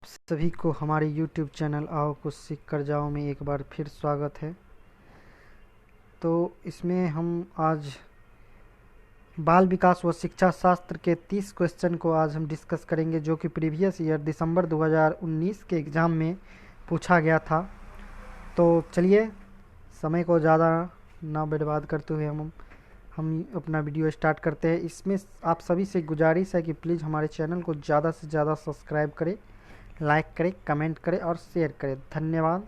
सभी को हमारे YouTube चैनल आओ कुछ सीख कर जाओ में एक बार फिर स्वागत है। तो इसमें हम आज बाल विकास व शिक्षा शास्त्र के 30 क्वेश्चन को आज हम डिस्कस करेंगे, जो कि प्रीवियस ईयर दिसंबर 2019 के एग्ज़ाम में पूछा गया था। तो चलिए समय को ज़्यादा ना बर्बाद करते हुए हम अपना वीडियो स्टार्ट करते हैं। इसमें आप सभी से गुजारिश है कि प्लीज़ हमारे चैनल को ज़्यादा से ज़्यादा सब्सक्राइब करें, लाइक करें, कमेंट करें और शेयर करें। धन्यवाद।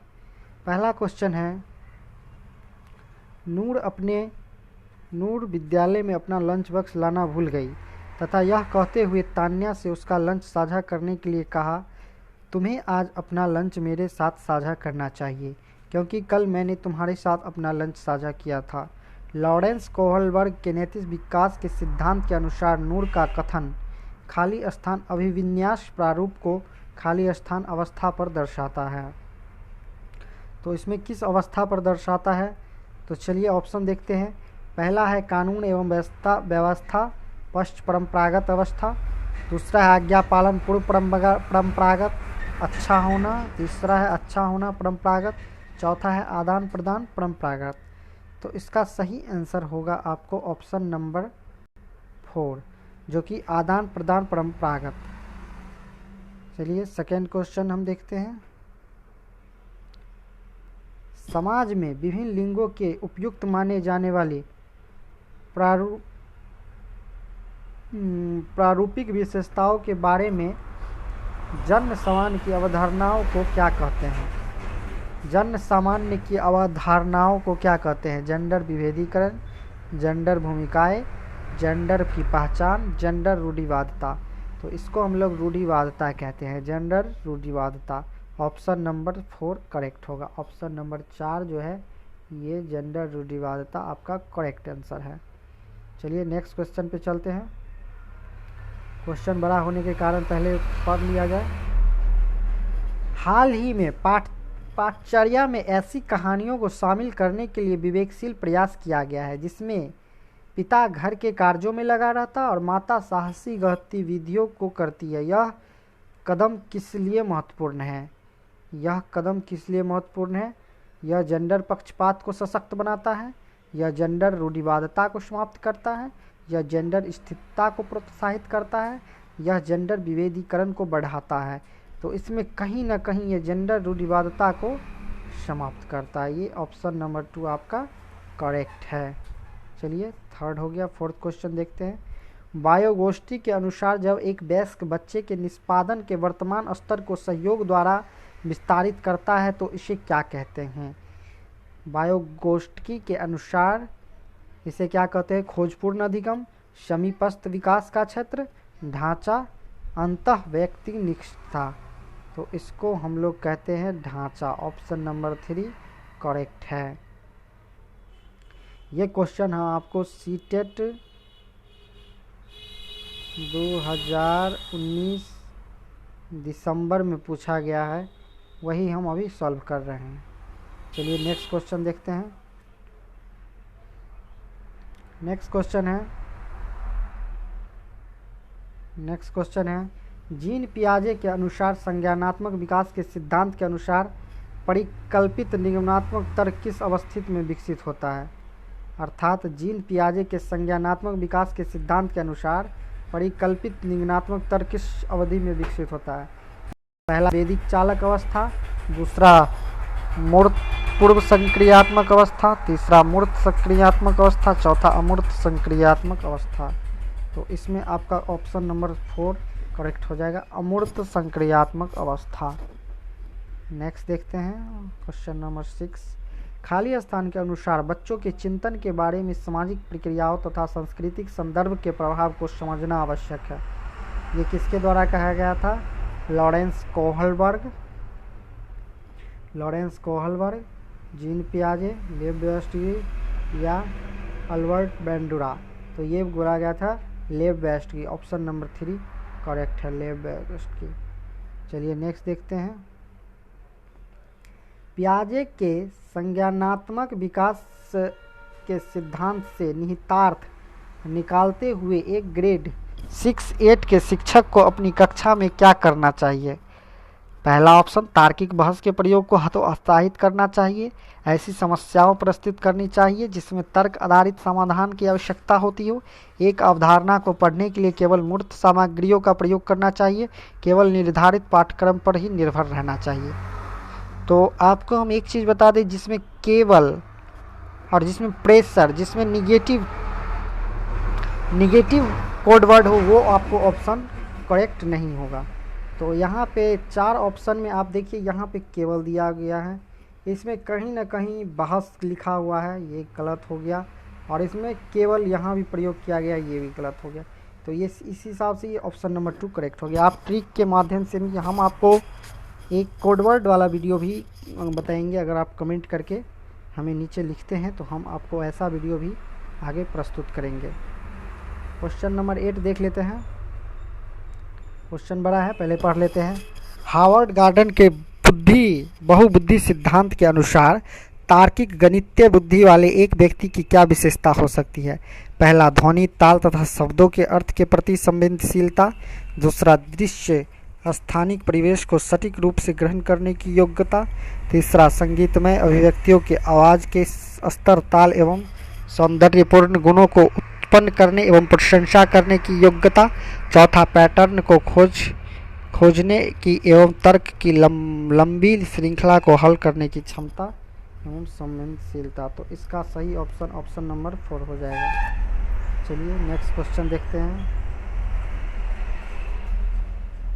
पहला क्वेश्चन है, नूर विद्यालय में अपना लंच बॉक्स लाना भूल गई तथा यह कहते हुए तान्या से उसका लंच साझा करने के लिए कहा, तुम्हें आज अपना लंच मेरे साथ साझा करना चाहिए क्योंकि कल मैंने तुम्हारे साथ अपना लंच साझा किया था। लॉरेंस कोहलबर्ग के नैतिक विकास के सिद्धांत के अनुसार नूर का कथन खाली स्थान अभिविन्यास प्रारूप को खाली स्थान अवस्था पर दर्शाता है। तो इसमें किस अवस्था पर दर्शाता है? तो चलिए ऑप्शन देखते हैं। पहला है कानून एवं व्यवस्था पश्च परंपरागत अवस्था। दूसरा है आज्ञा पालन पूर्व परंपरागत अच्छा होना। तीसरा है अच्छा होना परंपरागत। चौथा है आदान प्रदान परंपरागत। तो इसका सही आंसर होगा आपको ऑप्शन नंबर 4, जो कि आदान प्रदान परंपरागत। चलिए सेकेंड क्वेश्चन हम देखते हैं। समाज में विभिन्न लिंगों के उपयुक्त माने जाने वाले प्रारूपिक विशेषताओं के बारे में जन्म सामान्य की अवधारणाओं को क्या कहते हैं? जन्म सामान्य की अवधारणाओं को क्या कहते हैं? जेंडर विभेदीकरण, जेंडर भूमिकाएं, जेंडर की पहचान, जेंडर रूढ़िवादिता। तो इसको हम लोग रूढ़िवादिता कहते हैं, जेंडर रूढ़िवादिता। ऑप्शन नंबर 4 करेक्ट होगा। ऑप्शन नंबर 4 जो है ये जेंडर रूढ़िवादिता आपका करेक्ट आंसर है। चलिए नेक्स्ट क्वेश्चन पे चलते हैं। क्वेश्चन बड़ा होने के कारण पहले पढ़ लिया जाए। हाल ही में पाठचर्या में ऐसी कहानियों को शामिल करने के लिए विवेकशील प्रयास किया गया है जिसमें पिता घर के कार्यों में लगा रहता और माता साहसी गतिविधियों को करती है। यह कदम किस लिए महत्वपूर्ण है? यह कदम किस लिए महत्वपूर्ण है? यह जेंडर पक्षपात को सशक्त बनाता है, यह जेंडर रूढ़िवादिता को समाप्त करता है, यह जेंडर स्थिरता को प्रोत्साहित करता है, यह जेंडर विभेदीकरण को बढ़ाता है। तो इसमें कहीं ना कहीं यह जेंडर रूढ़िवादिता को समाप्त करता है। ये ऑप्शन नंबर 2 आपका करेक्ट है। चलिए थर्ड हो गया। फोर्थ क्वेश्चन देखते हैं। वायोगोष्ठी के अनुसार जब एक वयस्क बच्चे के निष्पादन के वर्तमान स्तर को सहयोग द्वारा विस्तारित करता है तो इसे क्या कहते हैं? वायोगोष्ठी के अनुसार इसे क्या कहते हैं? खोजपूर्ण अधिगम, समीपस्थ विकास का क्षेत्र, ढांचा, अंतः व्यक्ति निष्ठा। तो इसको हम लोग कहते हैं ढांचा। ऑप्शन नंबर 3 करेक्ट है। ये क्वेश्चन है आपको सीटेट 2019 दिसंबर में पूछा गया है, वही हम अभी सॉल्व कर रहे हैं। चलिए नेक्स्ट क्वेश्चन देखते हैं। नेक्स्ट क्वेश्चन है जीन पियाजे के अनुसार संज्ञानात्मक विकास के सिद्धांत के अनुसार परिकल्पित निगमनात्मक तर्क किस अवस्थित में विकसित होता है? अर्थात जीन पियाजे के संज्ञानात्मक विकास के सिद्धांत के अनुसार परिकल्पित निगमनात्मक तर्क किस अवधि में विकसित होता है? पहला वैदिक चालक अवस्था, दूसरा मूर्त पूर्व संक्रियात्मक अवस्था, तीसरा मूर्त संक्रियात्मक अवस्था, चौथा अमूर्त संक्रियात्मक अवस्था। तो इसमें आपका ऑप्शन नंबर 4 करेक्ट हो जाएगा, अमूर्त संक्रियात्मक अवस्था। नेक्स्ट देखते हैं क्वेश्चन नंबर 6। खाली स्थान के अनुसार बच्चों के चिंतन के बारे में सामाजिक प्रक्रियाओं तथा सांस्कृतिक संदर्भ के प्रभाव को समझना आवश्यक है। ये किसके द्वारा कहा गया था? लॉरेंस कोहलबर्ग, जीन पियाजे, लेव वेस्टगी या अल्बर्ट बैंडुरा। तो ये बोला गया था लेव वेस्टगी। ऑप्शन नंबर 3 करेक्ट है, लेव वेस्टगी। चलिए नेक्स्ट देखते हैं। पियाजे के संज्ञानात्मक विकास के सिद्धांत से निहितार्थ निकालते हुए एक ग्रेड 6-8 के शिक्षक को अपनी कक्षा में क्या करना चाहिए? पहला ऑप्शन, तार्किक बहस के प्रयोग को हतोत्साहित करना चाहिए। ऐसी समस्याओं प्रस्तुत करनी चाहिए जिसमें तर्क आधारित समाधान की आवश्यकता होती हो। एक अवधारणा को पढ़ने के लिए केवल मूर्त सामग्रियों का प्रयोग करना चाहिए। केवल निर्धारित पाठ्यक्रम पर ही निर्भर रहना चाहिए। तो आपको हम एक चीज़ बता दें, जिसमें केवल और जिसमें प्रेशर, जिसमें निगेटिव कोड वर्ड हो, वो आपको ऑप्शन करेक्ट नहीं होगा। तो यहाँ पे 4 ऑप्शन में आप देखिए, यहाँ पे केवल दिया गया है, इसमें कहीं ना कहीं बहस लिखा हुआ है, ये गलत हो गया। और इसमें केवल यहाँ भी प्रयोग किया गया, ये भी गलत हो गया। तो ये इस हिसाब से ये ऑप्शन नंबर 2 करेक्ट हो गया। आप ट्रिक के माध्यम से भी हम आपको एक कोडवर्ड वाला वीडियो भी बताएंगे। अगर आप कमेंट करके हमें नीचे लिखते हैं तो हम आपको ऐसा वीडियो भी आगे प्रस्तुत करेंगे। क्वेश्चन नंबर 8 देख लेते हैं। क्वेश्चन बड़ा है, पहले पढ़ लेते हैं। हार्वर्ड गार्डन के बहुबुद्धि सिद्धांत के अनुसार तार्किक गणितीय बुद्धि वाले एक व्यक्ति की क्या विशेषता हो सकती है? पहला, ध्वनि, ताल तथा शब्दों के अर्थ के प्रति संवेदनशीलता। दूसरा, दृश्य स्थानिक परिवेश को सटीक रूप से ग्रहण करने की योग्यता। तीसरा, संगीतमय अभिव्यक्तियों के आवाज़ के स्तर, ताल एवं सौंदर्यपूर्ण गुणों को उत्पन्न करने एवं प्रशंसा करने की योग्यता। चौथा, पैटर्न को खोजने की एवं तर्क की लंबी श्रृंखला को हल करने की क्षमता एवं संवेदनशीलता। तो इसका सही ऑप्शन नंबर 4 हो जाएगा। चलिए नेक्स्ट क्वेश्चन देखते हैं।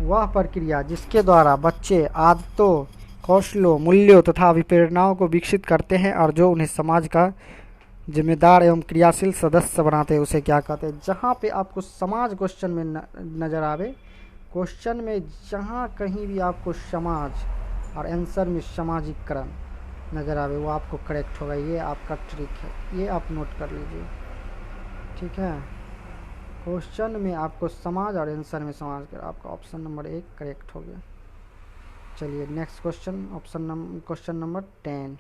वह प्रक्रिया जिसके द्वारा बच्चे आदतों, कौशलों, मूल्यों तथा विप्रेरणाओं को विकसित करते हैं और जो उन्हें समाज का जिम्मेदार एवं क्रियाशील सदस्य बनाते हैं, उसे क्या कहते हैं? जहाँ पे आपको समाज क्वेश्चन में नज़र आवे, क्वेश्चन में जहाँ कहीं भी आपको समाज और आंसर में सामाजिकरण नज़र आवे, वो आपको करेक्ट होगा। ये आपका ट्रिक है, ये आप नोट कर लीजिए, ठीक है। क्वेश्चन में आपको समाज और आंसर में समाज कर, आपका ऑप्शन नंबर 1 करेक्ट हो गया। चलिए नेक्स्ट क्वेश्चन नंबर 10।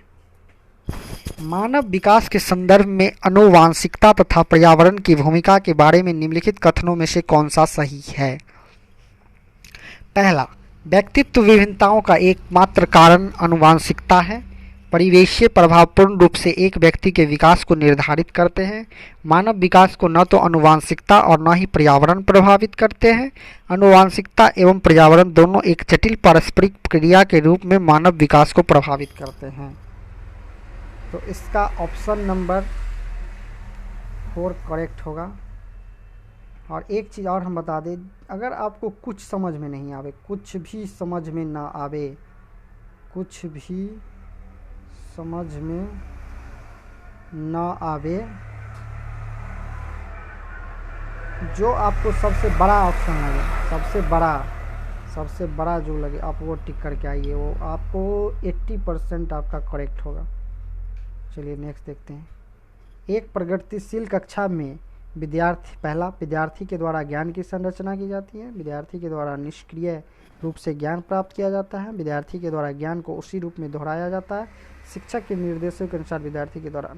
मानव विकास के संदर्भ में आनुवांशिकता तथा पर्यावरण की भूमिका के बारे में निम्नलिखित कथनों में से कौन सा सही है? पहला, व्यक्तित्व विभिन्नताओं का एकमात्र कारण आनुवांशिकता है। परिवेशीय प्रभाव पूर्ण रूप से एक व्यक्ति के विकास को निर्धारित करते हैं। मानव विकास को न तो आनुवांशिकता और न ही पर्यावरण प्रभावित करते हैं। आनुवांशिकता एवं पर्यावरण दोनों एक जटिल पारस्परिक क्रिया के रूप में मानव विकास को प्रभावित करते हैं। तो इसका ऑप्शन नंबर 4 करेक्ट होगा। और एक चीज़ और हम बता दें, अगर आपको कुछ समझ में नहीं आवे, कुछ भी समझ में ना आवे, कुछ भी समझ में ना आवे, जो आपको सबसे बड़ा ऑप्शन लगे, सबसे बड़ा जो लगे, आप वो टिक करके आइए, वो आपको 80% आपका करेक्ट होगा। चलिए नेक्स्ट देखते हैं। एक प्रगतिशील कक्षा में विद्यार्थी के द्वारा ज्ञान की संरचना की जाती है। विद्यार्थी के द्वारा निष्क्रिय रूप से ज्ञान प्राप्त किया जाता है। विद्यार्थी के द्वारा ज्ञान को उसी रूप में दोहराया जाता है। शिक्षक के निर्देशों के अनुसार विद्यार्थी के द्वारा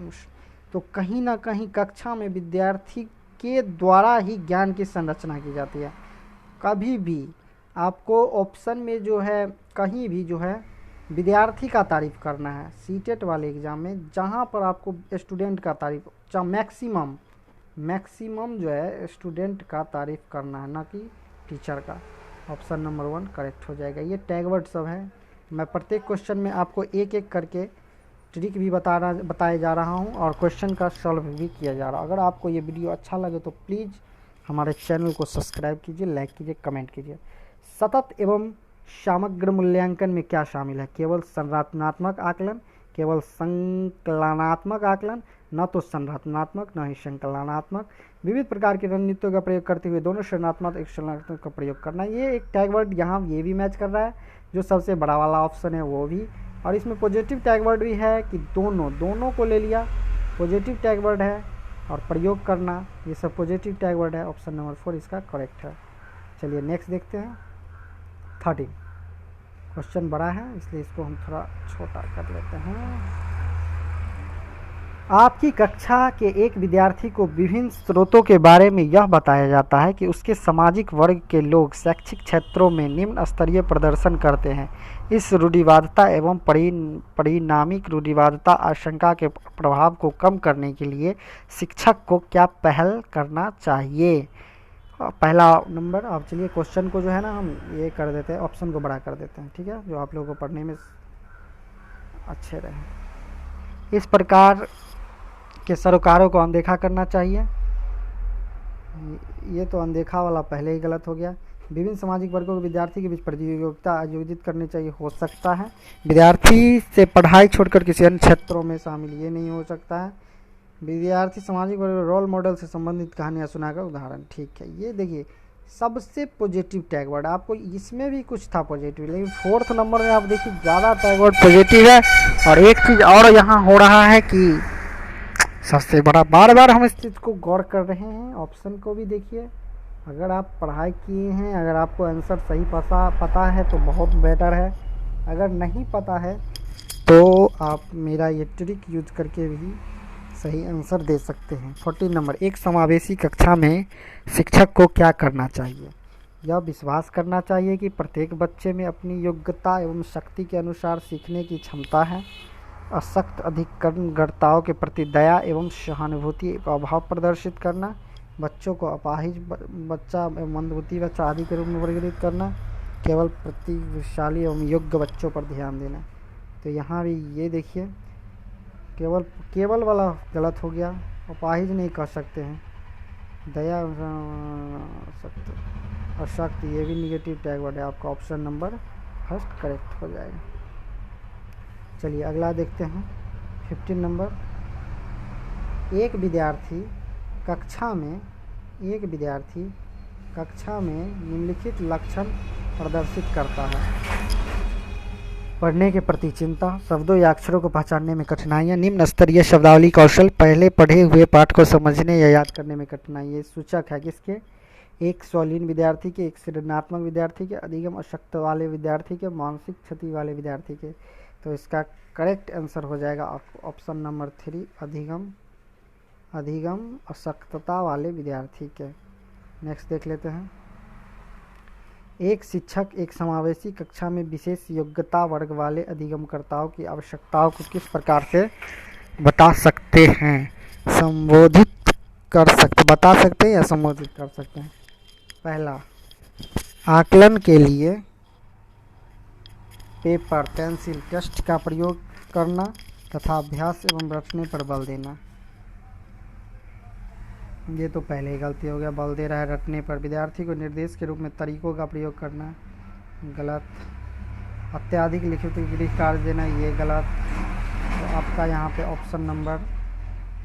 तो कहीं ना कहीं कक्षा में विद्यार्थी के द्वारा ही ज्ञान की संरचना की जाती है। कभी भी आपको ऑप्शन में जो है, कहीं भी जो है विद्यार्थी का तारीफ करना है। सीटेट वाले एग्ज़ाम में जहाँ पर आपको स्टूडेंट का तारीफ, मैक्सिमम जो है स्टूडेंट का तारीफ करना है, ना कि टीचर का। ऑप्शन नंबर 1 करेक्ट हो जाएगा। ये टैग वर्ड सब है। मैं प्रत्येक क्वेश्चन में आपको एक एक करके ट्रिक भी बताया जा रहा हूँ और क्वेश्चन का सॉल्व भी किया जा रहा है। अगर आपको ये वीडियो अच्छा लगे तो प्लीज़ हमारे चैनल को सब्सक्राइब कीजिए, लाइक कीजिए, कमेंट कीजिए। सतत एवं समग्र मूल्यांकन में क्या शामिल है? केवल संरचनात्मक आकलन, केवल संकलनात्मक आकलन, न तो संरचनात्मक न ही संकलनात्मक। विविध प्रकार की रणनीतियों का प्रयोग करते हुए दोनों संरचनात्मक और संकलनात्मक का प्रयोग करना। ये एक टैग वर्ड यहाँ ये भी मैच कर रहा है, जो सबसे बड़ा वाला ऑप्शन है वो भी। और इसमें पॉजिटिव टैग वर्ड भी है कि दोनों को ले लिया, पॉजिटिव टैग वर्ड है। और प्रयोग करना, ये सब पॉजिटिव टैग वर्ड है। ऑप्शन नंबर 4 इसका करेक्ट है। चलिए नेक्स्ट देखते हैं। 13 क्वेश्चन बड़ा है इसलिए इसको हम थोड़ा छोटा कर लेते हैं। आपकी कक्षा के एक विद्यार्थी को विभिन्न स्रोतों के बारे में यह बताया जाता है कि उसके सामाजिक वर्ग के लोग शैक्षिक क्षेत्रों में निम्न स्तरीय प्रदर्शन करते हैं। इस रूढ़िवादिता एवं परिणामिक रूढ़िवादिता आशंका के प्रभाव को कम करने के लिए शिक्षक को क्या पहल करना चाहिए? पहला नंबर, आप चलिए क्वेश्चन को जो है ना हम ये कर देते हैं, ऑप्शन को बड़ा कर देते हैं, ठीक है, जो आप लोगों को पढ़ने में अच्छे रहे। इस प्रकार के सरोकारों को अनदेखा करना चाहिए। ये तो अनदेखा वाला पहले ही गलत हो गया। विभिन्न सामाजिक वर्गों के विद्यार्थी के बीच प्रतियोगिता आयोजित करनी चाहिए, हो सकता है। विद्यार्थी से पढ़ाई छोड़कर किसी अन्य क्षेत्रों में शामिल, ये नहीं हो सकता है। विद्यार्थी सामाजिक वर्ग रोल मॉडल से संबंधित कहानियाँ सुनाकर उदाहरण, ठीक है। ये देखिए सबसे पॉजिटिव टैग वर्ड, आपको इसमें भी कुछ था पॉजिटिव, लेकिन फोर्थ नंबर में आप देखिए ज़्यादा टैग वर्ड पॉजिटिव है। और एक चीज़ और यहाँ हो रहा है कि सबसे बड़ा, बार बार हम इस चीज़ को गौर कर रहे हैं, ऑप्शन को भी देखिए। अगर आप पढ़ाई किए हैं, अगर आपको आंसर सही पता है तो बहुत बेटर है। अगर नहीं पता है तो आप मेरा ये ट्रिक यूज करके भी सही आंसर दे सकते हैं। 14 नंबर, एक समावेशी कक्षा में शिक्षक को क्या करना चाहिए? यह विश्वास करना चाहिए कि प्रत्येक बच्चे में अपनी योग्यता एवं शक्ति के अनुसार सीखने की क्षमता है। असक्त अधिकरणकर्ताओं के प्रति दया एवं सहानुभूति का अभाव प्रदर्शित करना। बच्चों को अपाहिज बच्चा एवं मंदबुद्धि बच्चा आदि के रूप में वर्गीकृत करना। केवल प्रतिभाशाली एवं योग्य बच्चों पर ध्यान देना। तो यहाँ भी ये देखिए केवल वाला गलत हो गया, अपाहिज नहीं कह सकते हैं। दया अशक्त, ये भी निगेटिव टैग वर्ड है। आपका ऑप्शन नंबर फर्स्ट करेक्ट हो जाएगा। चलिए अगला देखते हैं। 15 नंबर, एक विद्यार्थी कक्षा में निम्नलिखित लक्षण प्रदर्शित करता है। पढ़ने के प्रति चिंता, शब्दों या अक्षरों को पहचानने में कठिनाइयाँ, निम्न स्तरीय शब्दावली कौशल, पहले पढ़े हुए पाठ को समझने या याद करने में कठिनाई। ये सूचक है किसके? एक स्वलीन विद्यार्थी के, एक सृजनात्मक विद्यार्थी के, अधिगम अशक्त वाले विद्यार्थी के, मानसिक क्षति वाले विद्यार्थी के। तो इसका करेक्ट आंसर हो जाएगा ऑप्शन नंबर 3, अधिगम अशक्तता वाले विद्यार्थी के। नेक्स्ट देख लेते हैं। एक शिक्षक एक समावेशी कक्षा में विशेष योग्यता वर्ग वाले अधिगमकर्ताओं की आवश्यकताओं को किस प्रकार से बता सकते हैं? बता सकते हैं या संबोधित कर सकते हैं? पहला, आकलन के लिए पेपर, पेंसिल, टेस्ट का प्रयोग करना तथा अभ्यास एवं रटने पर बल देना। ये तो पहले ही गलती हो गया, बल दे रहा है रटने पर। विद्यार्थी को निर्देश के रूप में तरीकों का प्रयोग करना, गलत। अत्यधिक लिखित गृह कार्य देना, ये गलत। तो आपका यहाँ पे ऑप्शन नंबर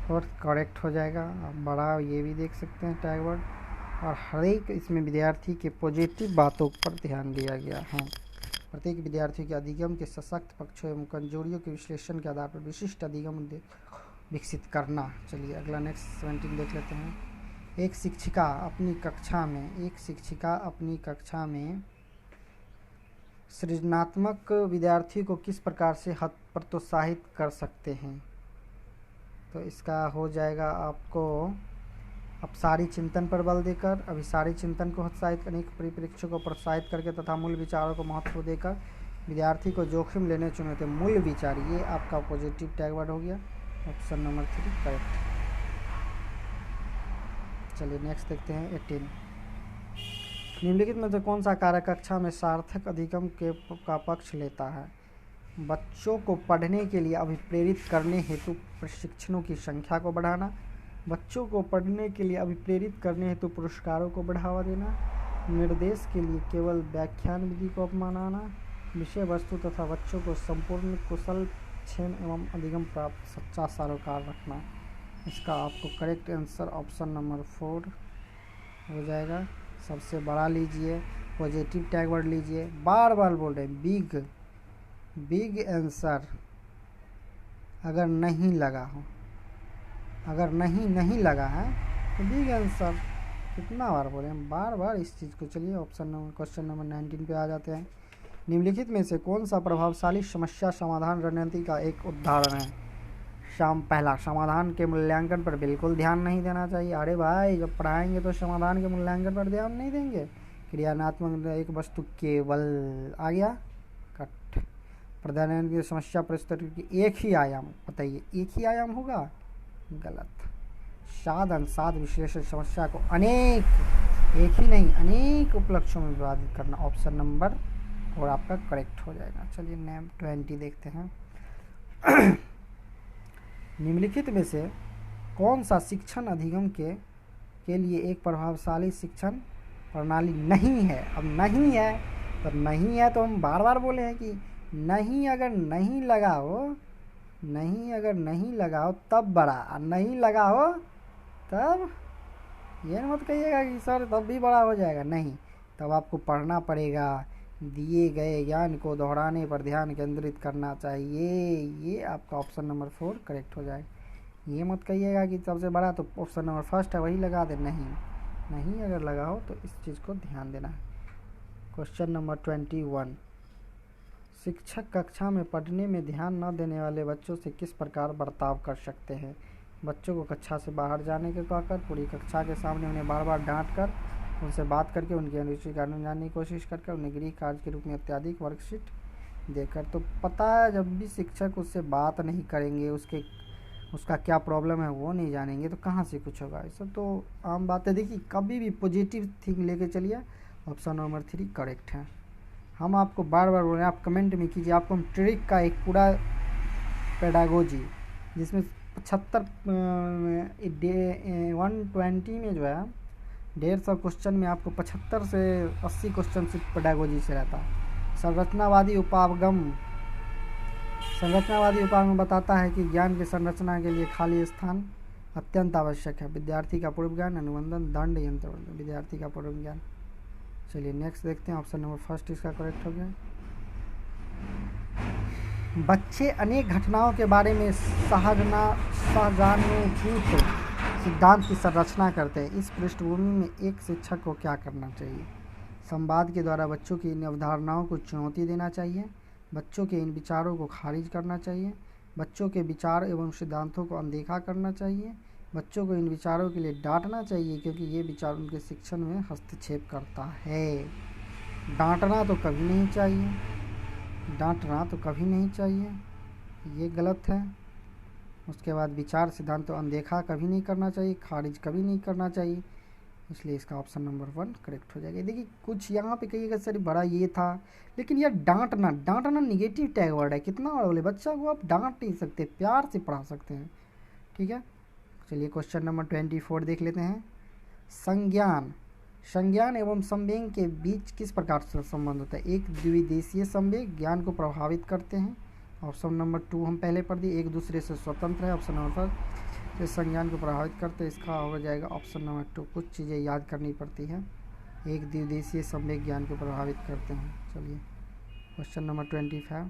4 करेक्ट हो जाएगा। आप बड़ा ये भी देख सकते हैं टैग वर्ड। और हर एक इसमें विद्यार्थी के पॉजिटिव बातों पर ध्यान दिया गया है। प्रत्येक विद्यार्थी के अधिगम के सशक्त पक्षों एवं कमजोरियों के विश्लेषण के आधार पर विशिष्ट अधिगम विकसित करना। चलिए अगला नेक्स्ट 17 देख लेते हैं। एक शिक्षिका अपनी कक्षा में सृजनात्मक विद्यार्थी को किस प्रकार से प्रोत्साहित कर सकते हैं? तो इसका हो जाएगा आपको अपसारी चिंतन पर बल देकर, अभिसारी चिंतन को हतोत्साहित करने के परिप्रेक्ष्य को प्रोत्साहित करके तथा मूल विचारों को महत्व देकर विद्यार्थी को जोखिम लेने चुनौती। मूल विचार, ये आपका पॉजिटिव टैग वर्ड हो गया, ऑप्शन नंबर 3 करेक्ट। चलिए नेक्स्ट देखते हैं 18। निम्नलिखित में से कौन सा कार्य कक्षा में सार्थक अधिगम का पक्ष लेता है? बच्चों को पढ़ने के लिए अभिप्रेरित करने हेतु प्रशिक्षणों की संख्या को बढ़ाना, बच्चों को पढ़ने के लिए अभिप्रेरित करने हेतु पुरस्कारों को बढ़ावा देना, निर्देश के लिए केवल व्याख्यान विधि को अपनाना, विषय वस्तु तथा बच्चों को संपूर्ण कुशल क्षेम एवं अधिगम प्राप्त सच्चा सरोकार रखना। इसका आपको करेक्ट आंसर ऑप्शन नंबर 4 हो जाएगा। सबसे बड़ा लीजिए, पॉजिटिव टैग वर्ड लीजिए, बार बार बोल रहे हैं बिग आंसर। अगर नहीं लगा है तो बिग आंसर। कितना बार बोले हम, बार बार इस चीज़ को। चलिए क्वेश्चन नंबर 19 पे आ जाते हैं। निम्नलिखित में से कौन सा प्रभावशाली समस्या समाधान रणनीति का एक उदाहरण है? पहला, समाधान के मूल्यांकन पर बिल्कुल ध्यान नहीं देना चाहिए। अरे भाई जब पढ़ाएंगे तो समाधान के मूल्यांकन पर ध्यान नहीं देंगे। क्रियानात्मक एक वस्तु केवल, आ गया कट। प्रधान की समस्या परिस्थिति की एक ही आयाम, बताइए एक ही आयाम होगा, गलत। साधन साध विश्लेषण समस्या को अनेक, एक ही नहीं अनेक उपलक्ष्यों में विभाजित करना, ऑप्शन नंबर और आपका करेक्ट हो जाएगा। चलिए नेम 20 देखते हैं। निम्नलिखित में से कौन सा शिक्षण अधिगम के लिए एक प्रभावशाली शिक्षण प्रणाली नहीं है। अब नहीं है तो नहीं है, तो हम बार बार बोले हैं कि नहीं अगर नहीं लगाओ, नहीं अगर नहीं लगाओ तब बड़ा, और नहीं लगाओ तब ये मत कहिएगा कि सर तब भी बड़ा हो जाएगा, नहीं, तब आपको पढ़ना पड़ेगा। दिए गए ज्ञान को दोहराने पर ध्यान केंद्रित करना चाहिए। ये आपका ऑप्शन नंबर 4 करेक्ट हो जाएगा। ये मत कहिएगा कि सबसे बड़ा तो ऑप्शन नंबर फर्स्ट है वही लगा दे, नहीं, नहीं अगर लगाओ तो इस चीज़ को ध्यान देना है। क्वेश्चन नंबर 21, शिक्षक कक्षा में पढ़ने में ध्यान न देने वाले बच्चों से किस प्रकार बर्ताव कर सकते हैं। बच्चों को कक्षा से बाहर जाने के कहकर, पूरी कक्षा के सामने उन्हें बार बार डांट कर, उनसे बात करके, उनकी अनिश्चित कारण जानने की कोशिश करके, उन्हें गृह कार्य के रूप में अत्यधिक वर्कशीट देकर। तो पता है जब भी शिक्षक उससे बात नहीं करेंगे, उसका क्या प्रॉब्लम है वो नहीं जानेंगे, तो कहाँ से कुछ होगा। ये सब तो आम बात है। देखिए कभी भी पॉजिटिव थिंग लेके चलिए, ऑप्शन नंबर 3 करेक्ट है। हम आपको बार बार बोल रहे हैं, आप कमेंट में कीजिए, आपको हम ट्रिक का एक पूरा पेडागोजी जिसमें 75 120 में जो है 150 क्वेश्चन में आपको 75 से 80 क्वेश्चन सिर्फ पेडागोजी से रहता है। संरचनावादी उपागम बताता है कि ज्ञान की संरचना के लिए खाली स्थान अत्यंत आवश्यक है। विद्यार्थी का पूर्व ज्ञान, अनुबंधन, दंड, यंत्र, विद्यार्थी का पूर्व ज्ञान। चलिए नेक्स्ट देखते हैं, ऑप्शन नंबर फर्स्ट इसका करेक्ट हो गया। बच्चे अनेक घटनाओं के बारे में सहजानुभूत सिद्धांत की संरचना करते हैं। इस पृष्ठभूमि में एक शिक्षक को क्या करना चाहिए। संवाद के द्वारा बच्चों की इन अवधारणाओं को चुनौती देना चाहिए, बच्चों के इन विचारों को खारिज करना चाहिए, बच्चों के विचार एवं सिद्धांतों को अनदेखा करना चाहिए, बच्चों को इन विचारों के लिए डांटना चाहिए क्योंकि ये विचार उनके शिक्षण में हस्तक्षेप करता है। डांटना तो कभी नहीं चाहिए, डांटना तो कभी नहीं चाहिए, ये गलत है। उसके बाद विचार सिद्धांत तो अनदेखा कभी नहीं करना चाहिए, खारिज कभी नहीं करना चाहिए, इसलिए इसका ऑप्शन नंबर 1 करेक्ट हो जाएगा। देखिए कुछ यहाँ पे कहिएगा सर बड़ा ये था, लेकिन यह डांटना निगेटिव टैग वर्ड है। कितना बड़ा बोले, बच्चा को आप डांट नहीं सकते, प्यार से पढ़ा सकते हैं, ठीक है। चलिए क्वेश्चन नंबर 24 देख लेते हैं। संज्ञान एवं संवेग के बीच किस प्रकार से संबंध होता है। एक द्विदेशीय संवेग ज्ञान को प्रभावित करते हैं, ऑप्शन नंबर 2 हम पहले पढ़ दिए। एक दूसरे से स्वतंत्र है, ऑप्शन नंबर 1 जो संज्ञान को प्रभावित करते हैं, इसका हो जाएगा ऑप्शन नंबर 2। कुछ चीज़ें याद करनी पड़ती है। एक द्विदेशीय संवेग ज्ञान को प्रभावित करते हैं। चलिए क्वेश्चन नंबर 25,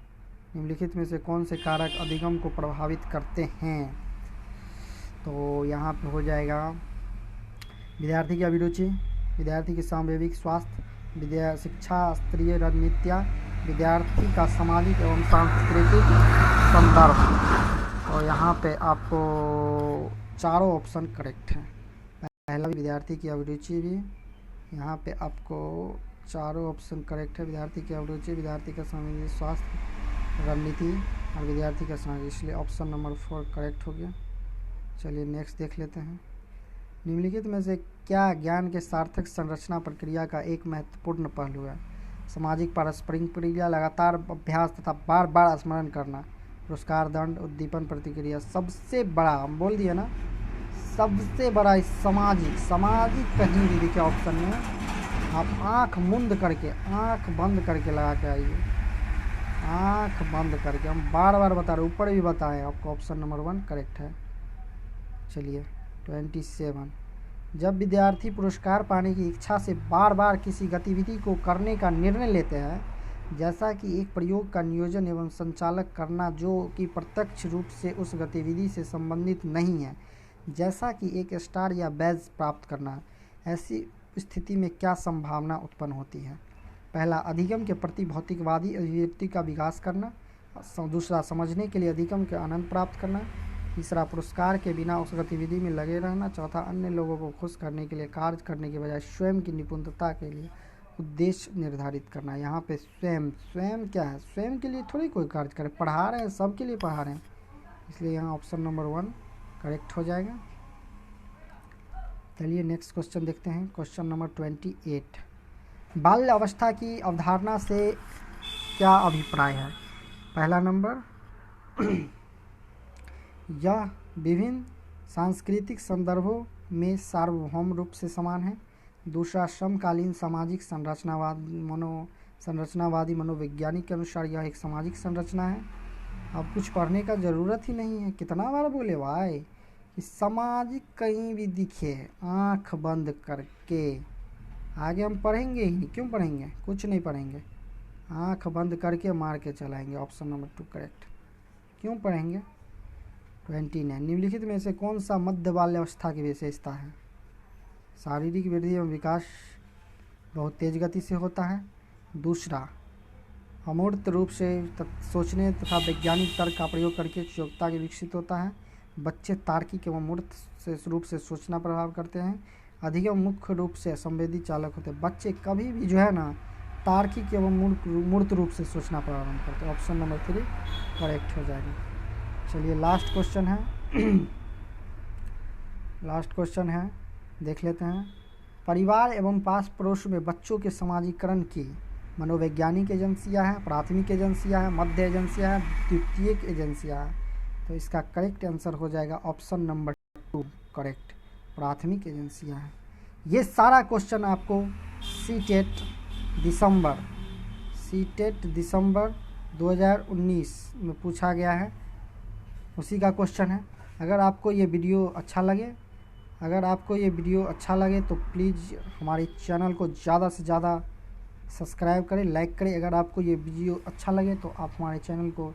निम्नलिखित में से कौन से कारक अधिगम को प्रभावित करते हैं। तो यहाँ पे हो जाएगा विद्यार्थी की अभिरुचि, विद्यार्थी की सामवेदिक स्वास्थ्य, शिक्षा स्तरीय रणनीतियाँ, विद्यार्थी का सामाजिक एवं सांस्कृतिक संदर्भ। और यहाँ पे आपको चारों ऑप्शन करेक्ट हैं। पहला विद्यार्थी की अभिरुचि भी, यहाँ पे आपको चारों ऑप्शन करेक्ट है। विद्यार्थी की अभिरुचि, विद्यार्थी का सामाजिक स्वास्थ्य रणनीति और विद्यार्थी का सामाजिक, इसलिए ऑप्शन नंबर 4 करेक्ट हो गया। चलिए नेक्स्ट देख लेते हैं। निम्नलिखित में से क्या ज्ञान के सार्थक संरचना प्रक्रिया का एक महत्वपूर्ण पहलू है। सामाजिक पारस्परिक प्रक्रिया, लगातार अभ्यास तथा बार बार स्मरण करना, पुरस्कार, दंड, उद्दीपन, प्रतिक्रिया। सबसे बड़ा हम बोल दिए ना, सबसे बड़ा सामाजिक कहीं भी देखिए ऑप्शन में आप आंख बंद करके लगा के आइए, आंख बंद करके। हम बार बार बता रहे, ऊपर भी बताएं आपको, ऑप्शन नंबर 1 करेक्ट है। चलिए 27, जब विद्यार्थी पुरस्कार पाने की इच्छा से बार बार किसी गतिविधि को करने का निर्णय लेते हैं, जैसा कि एक प्रयोग का नियोजन एवं संचालक करना जो कि प्रत्यक्ष रूप से उस गतिविधि से संबंधित नहीं है, जैसा कि एक स्टार या बैज प्राप्त करना, ऐसी स्थिति में क्या संभावना उत्पन्न होती है। पहला, अधिगम के प्रति भौतिकवादी अभिव्यक्ति का विकास करना। दूसरा, समझने के लिए अधिगम के आनंद प्राप्त करना। तीसरा, पुरस्कार के बिना उस गतिविधि में लगे रहना। चौथा, अन्य लोगों को खुश करने के लिए कार्य करने के बजाय स्वयं की निपुणता के लिए उद्देश्य निर्धारित करना। यहाँ पे स्वयं, स्वयं क्या है, स्वयं के लिए थोड़ी कोई कार्य करे, पढ़ा रहे हैं, सबके लिए पढ़ा रहे हैं, इसलिए यहाँ ऑप्शन नंबर 1 करेक्ट हो जाएगा। चलिए नेक्स्ट क्वेश्चन देखते हैं। क्वेश्चन नंबर 28, बाल्य अवस्था की अवधारणा से क्या अभिप्राय है? पहला नंबर, यह विभिन्न सांस्कृतिक संदर्भों में सार्वभौम रूप से समान है। दूसरा, समकालीन सामाजिक संरचनावादी मनोवैज्ञानिक के अनुसार यह एक सामाजिक संरचना है। अब कुछ पढ़ने का ज़रूरत ही नहीं है, कितना बार बोले भाई कि सामाजिक कहीं भी दिखे आंख बंद करके, आगे हम पढ़ेंगे ही नहीं। क्यों पढ़ेंगे? कुछ नहीं पढ़ेंगे, आंख बंद करके मार के चलाएंगे। Option number 2 correct. क्यों पढ़ेंगे? 29, निम्नलिखित में से कौन सा मध्य बाल्यावस्था की विशेषता है? शारीरिक वृद्धि एवं विकास बहुत तेज गति से होता है। दूसरा, अमूर्त रूप से सोचने तथा वैज्ञानिक तर्क का प्रयोग करके योग्यता के विकसित होता है। बच्चे तार्किक एवं मूर्त रूप से सोचना प्रभाव करते हैं। अधिगम मुख्य रूप से संवेदी चालक होते हैं। बच्चे कभी भी जो है ना तार्किक एवं मूर्त रूप से सोचना प्रारंभ करते हैं। ऑप्शन नंबर 3 करेक्ट हो जाएगा। चलिए लास्ट क्वेश्चन है लास्ट क्वेश्चन है, देख लेते हैं। परिवार एवं पास पड़ोस में बच्चों के समाजीकरण की मनोवैज्ञानिक एजेंसियां हैं, प्राथमिक एजेंसियां हैं, मध्य एजेंसियां हैं, द्वितीयक एजेंसियां हैं। तो इसका करेक्ट आंसर हो जाएगा ऑप्शन नंबर 2 करेक्ट, प्राथमिक एजेंसियां हैं। ये सारा क्वेश्चन आपको सीटेट दिसंबर 2019 में पूछा गया है, उसी का क्वेश्चन है। अगर आपको ये वीडियो अच्छा लगे तो प्लीज़ हमारे चैनल को ज़्यादा से ज़्यादा सब्सक्राइब करें, लाइक करें। अगर आपको ये वीडियो अच्छा लगे तो आप हमारे चैनल को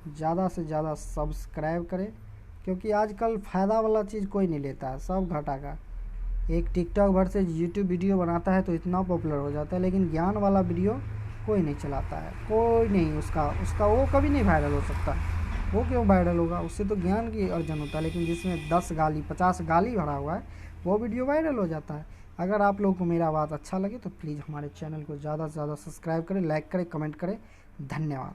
ज़्यादा से ज़्यादा सब्सक्राइब करें, क्योंकि आजकल फ़ायदा वाला चीज़ कोई नहीं लेता है, सब घाटा का। एक टिकटॉक वर्सेस यूट्यूब वीडियो बनाता है तो इतना पॉपुलर हो जाता है, लेकिन ज्ञान वाला वीडियो कोई नहीं चलाता है, कोई नहीं। उसका वो कभी नहीं वायरल हो सकता। वो क्यों वायरल होगा? उससे तो ज्ञान की अर्जन होता है, लेकिन जिसमें 10 गाली 50 गाली भरा हुआ है वो वीडियो वायरल हो जाता है। अगर आप लोगों को मेरा बात अच्छा लगे तो प्लीज़ हमारे चैनल को ज़्यादा से ज़्यादा सब्सक्राइब करें, लाइक करें, कमेंट करें। धन्यवाद।